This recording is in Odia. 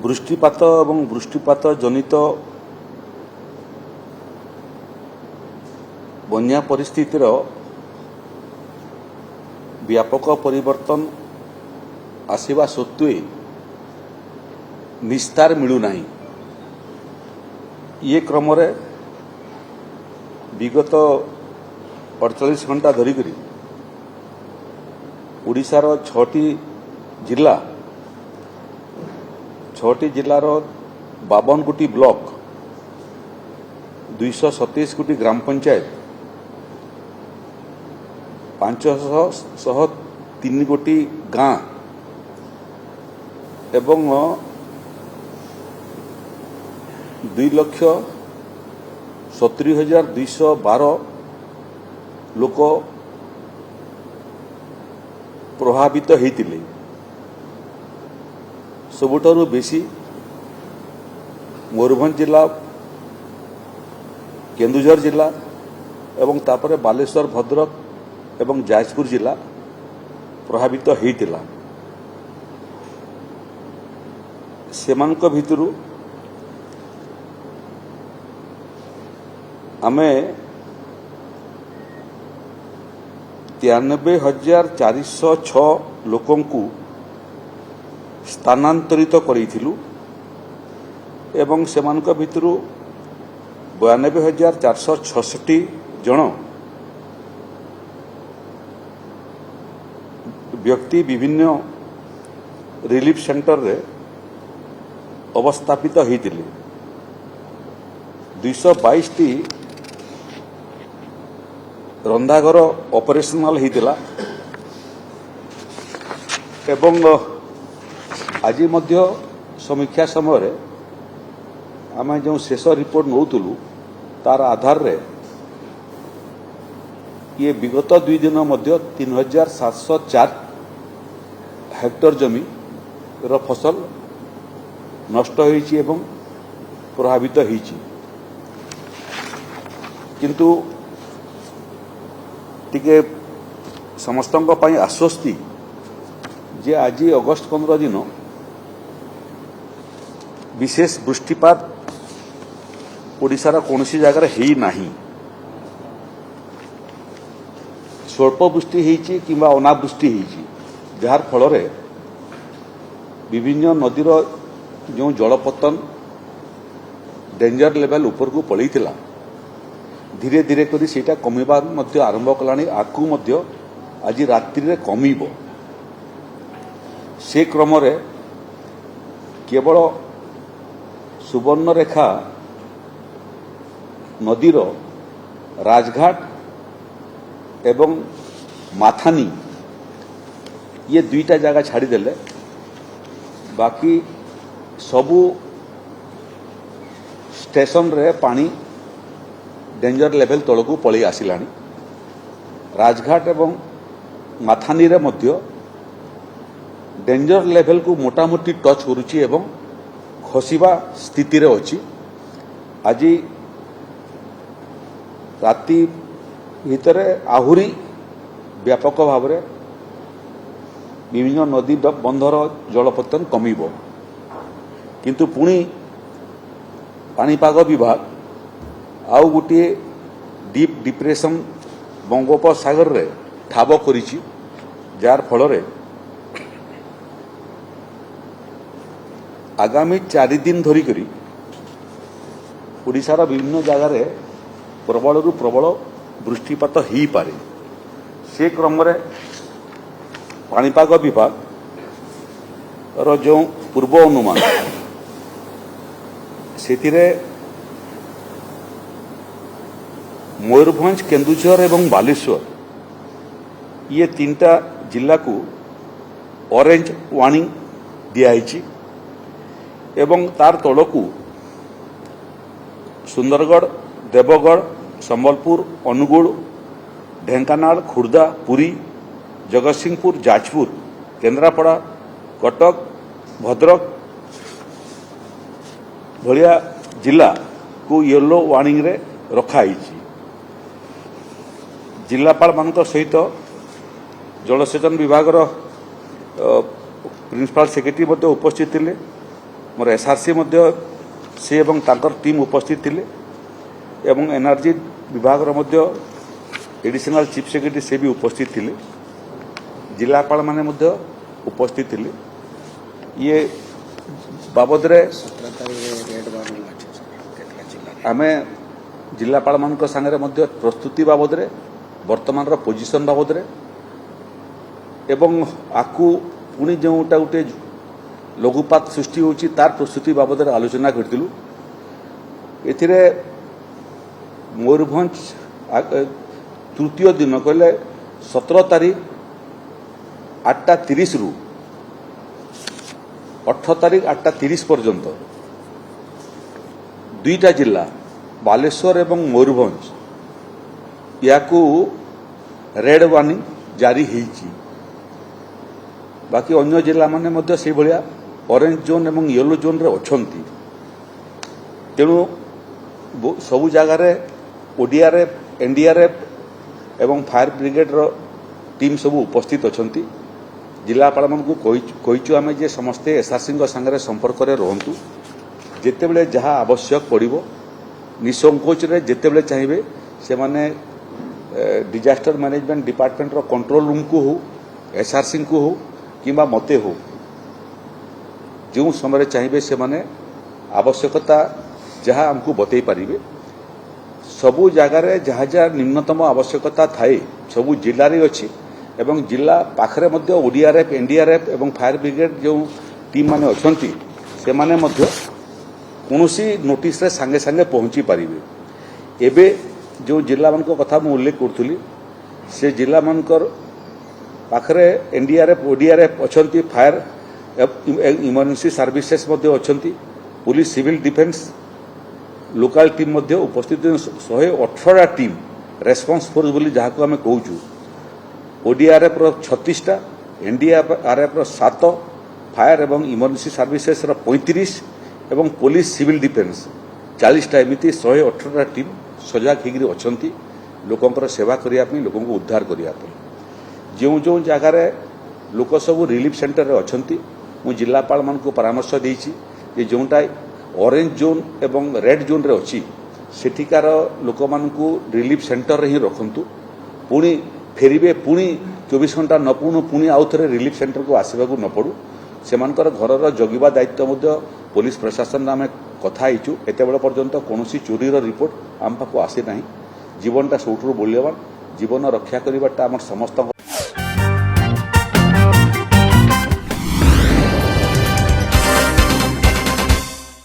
ବୃଷ୍ଟିପାତ ଏବଂ ବୃଷ୍ଟିପାତ ଜନିତ ବନ୍ୟା ପରିସ୍ଥିତିର ବ୍ୟାପକ ପରିବର୍ତ୍ତନ ଆସିବା ସତ୍ତ୍ୱେ ନିସ୍ତାର ମିଳୁନାହିଁ। ଏ କ୍ରମରେ ବିଗତ 48 ଘଣ୍ଟା ଧରିକରି ଓଡ଼ିଶାର 6ଟି ଜିଲ୍ଲାର 52 ଗୋଟି ବ୍ଲକ 227 ଗୋଟି ଗ୍ରାମ ପଞ୍ଚାୟତ 503 ଗୋଟି ଗାଁ ଏବଂ 2,70,212 ଲୋକ ପ୍ରଭାବିତ ହୋଇଥିଲେ। ସବୁଠାରୁ ବେଶୀ ମୟୂରଭଞ୍ଜ ଜିଲ୍ଲା, କେନ୍ଦୁଝର ଜିଲ୍ଲା ଏବଂ ତାପରେ ବାଲେଶ୍ୱର, ଭଦ୍ରକ ଏବଂ ଯାଜପୁର ଜିଲ୍ଲା ପ୍ରଭାବିତ ହୋଇଥିଲା। ସେମାନଙ୍କ ଭିତରୁ ଆମେ 93,406 ଲୋକଙ୍କୁ ସ୍ଥାନାନ୍ତରିତ କରିଥିଲୁ ଏବଂ ସେମାନଙ୍କ ଭିତରୁ 92,466 ଜଣ ବ୍ୟକ୍ତି ବିଭିନ୍ନ ରିଲିଫ ସେଣ୍ଟରରେ ଅବସ୍ଥାପିତ ହୋଇଥିଲେ। 222ଟି ରନ୍ଧାଘର ଅପରେସନାଲ ହୋଇଥିଲା ଏବଂ ଆଜି ମଧ୍ୟ ସମୀକ୍ଷା ସମୟରେ ଆମେ ଯେଉଁ ଶେଷ ରିପୋର୍ଟ ନେଉଥିଲୁ ତାର ଆଧାରରେ ଇଏ ବିଗତ 2 ଦିନ ମଧ୍ୟ 3,704 ହେକ୍ଟର ଜମିର ଫସଲ ନଷ୍ଟ ହୋଇଛି ଏବଂ ପ୍ରଭାବିତ ହୋଇଛି। କିନ୍ତୁ ଟିକେ ସମସ୍ତଙ୍କ ପାଇଁ ଆଶ୍ୱସ୍ତି ଯେ ଆଜି ଅଗଷ୍ଟ 15 ଦିନ ବିଶେଷ ବୃଷ୍ଟିପାତ ଓଡ଼ିଶାର କୌଣସି ଜାଗାରେ ହେଇନାହିଁ। ସ୍ୱଳ୍ପ ବୃଷ୍ଟି ହେଇଛି କିମ୍ବା ଅନାବୃଷ୍ଟି ହେଇଛି, ଯାହାର ଫଳରେ ବିଭିନ୍ନ ନଦୀର ଯେଉଁ ଜଳପତନ ଡେଞ୍ଜର ଲେଭେଲ ଉପରକୁ ପଳେଇଥିଲା ଧୀରେ ଧୀରେ କରି ସେଇଟା କମିବା ମଧ୍ୟ ଆରମ୍ଭ କଲାଣି। ଆଗକୁ ମଧ୍ୟ ଆଜି ରାତ୍ରିରେ କମିବ। ସେ କ୍ରମରେ କେବଳ ସୁବର୍ଣ୍ଣରେଖା ନଦୀର ରାଜଘାଟ ଏବଂ ମାଥାନି ଇଏ 2ଟା ଜାଗା ଛାଡ଼ିଦେଲେ ବାକି ସବୁ ଷ୍ଟେସନରେ ପାଣି ଡେଞ୍ଜର ଲେଭେଲ ତଳକୁ ପଳେଇ ଆସିଲାଣି। ରାଜଘାଟ ଏବଂ ମାଥାନିରେ ମଧ୍ୟ ଡେଞ୍ଜର ଲେଭେଲକୁ ମୋଟାମୋଟି ଟଚ୍ କରୁଛି ଏବଂ ଖସିବା ସ୍ଥିତିରେ ଅଛି। ଆଜି ରାତି ଭିତରେ ଆହୁରି ବ୍ୟାପକ ଭାବରେ ବିଭିନ୍ନ ନଦୀ ବନ୍ଧର ଜଳପତନ କମିବ। କିନ୍ତୁ ପୁଣି ପାଣିପାଗ ବିଭାଗ ଆଉ ଗୋଟିଏ ଡିପ୍ ଡିପ୍ରେସନ୍ ବଙ୍ଗୋପସାଗରରେ ଠାବ କରିଛି, ଯାହାର ଫଳରେ ଆଗାମୀ 4 ଦିନ ଧରିକରି ଓଡ଼ିଶାର ବିଭିନ୍ନ ଜାଗାରେ ପ୍ରବଳରୁ ପ୍ରବଳ ବୃଷ୍ଟିପାତ ହୋଇପାରେ। ସେ କ୍ରମରେ ପାଣିପାଗ ବିଭାଗର ଯେଉଁ ପୂର୍ବ ଅନୁମାନ ସେଥିରେ ମୟୂରଭଞ୍ଜ, କେନ୍ଦୁଝର ଏବଂ ବାଲେଶ୍ୱର ଇଏ 3ଟା ଜିଲ୍ଲାକୁ ଅରେଞ୍ଜ ୱାର୍ଣ୍ଣିଂ ଦିଆଯାଇଛି ଏବଂ ତାର ତଳକୁ ସୁନ୍ଦରଗଡ଼, ଦେବଗଡ଼, ସମ୍ବଲପୁର, ଅନୁଗୁଳ, ଢେଙ୍କାନାଳ, ଖୋର୍ଦ୍ଧା, ପୁରୀ, ଜଗତସିଂହପୁର, ଯାଜପୁର, କେନ୍ଦ୍ରାପଡ଼ା, କଟକ, ଭଦ୍ରକ ଭଳିଆ ଜିଲ୍ଲାକୁ ୟେଲୋ ୱାର୍ଣ୍ଣିଂରେ ରଖାଯାଇଛି। ଜିଲ୍ଲାପାଳମାନଙ୍କ ସହିତ ଜଳସେଚନ ବିଭାଗର ପ୍ରିନ୍ସିପାଲ ସେକ୍ରେଟାରୀ ମଧ୍ୟ ଉପସ୍ଥିତ ଥିଲେ मोर एसआरसी से एवं तांकर टीम उपस्थित थिले एवं एनर्जी विभाग एडिशनल चीफ सेक्रेटरी से भी उपस्थित थिले जिलापाल माने मध्य उपस्थित थिले ये बाबद आमे जिलापाल मान सांगे प्रस्तुति बाबद वर्तमान पोजिशन बाबद एवं आकु पुणी जोटा गोटे लघुपात सृष्टि होची तार प्रस्तुति बाबद आलोचना करथिलु एथिरे मयूरभंज तृतीय दिन कहले 17 तारीख 8:30 रु 18 तारीख 8:30 पर्यंत दुईटा जिला बालेश्वर एवं मयूरभंज याकू रेड वार्निंग जारी होईची बाकी अन्य जिला माने मध्य से भलिया ऑरेंज जोन एवं येलो जोन रे अछंती तेणु सबु जगार ओडीआरएफ एनडीआरएफ एवं फायर ब्रिगेड रो टीम सब उपस्थित अछंती जिलापाल मान कहीचु आमे जे समस्ते एसआरसी संगे संपर्क रे रहंतु जेतेबेले जहा आवश्यक पड़िबो निसंकोच रे जेतेबेले चाहिए से माने डिजास्टर मैनेजमेंट डिपार्टमेंट रो कंट्रोल रूम को हो एसआरसी को हो किंबा मते हो जो समय चाहिए से माने आवश्यकता जहाँ हमको बतई पारिबे सबु जगार जहाँ जहाँ निम्नतम आवश्यकता थाए सबु जिले में अच्छी एवं जिला पाखरे मध्य ओडीआरएफ एनडीआरएफ एवं फायर ब्रिगेड जो टीम माने अछंती से माने मध्य कौनसी नोटिस रे सांगे सांगे पहुंची पारिबे एबे जो जिला मान कथा मु उल्लेख करूली से जिला मानकर पाखरे एनडीआरएफ ओडीआरएफ अछंती फायर इमरजेंसी सर्विसेस मध्य अछंती police civil defence local team मध्य उपस्थित 118 टीम रेस्पॉन्स फोर्स बोली जहाँ को आम कहूँ ओडीआरएफ 36टा एनडीआरएफ 7 फायर एवं इमरजेंसी सर्विसेस 35 एवं पुलिस सिविल डिफेन्स 40टा एमती 118 टीम सजाग होकर अच्छा लोकंर सेवा करने लोक उद्धार करने जो जो जगार लोक सब रिलीफ सेंटर में अच्छा मु जिलापाल मान को परामर्श देछि जे जोटा ऑरेंज जोन एवं रेड जोन रे अच्छी सेठिकार लोक मानू रिलीफ सेंटर रे ही रखंतु पुणी फेरिबे पुणी 24 घंटा न पुणु पुणी आउ थे रिलीफ सेंटर को आसवाक न पड़ू से घर जगिबा दायित्व मध्य पुलिस प्रशासन आम कथा एत पर्यंत कौन चोरीर रिपोर्ट आम पाक आसी ना जीवनटा सबुठ मूल्यवान जीवन रक्षा करवाटा आम समस्त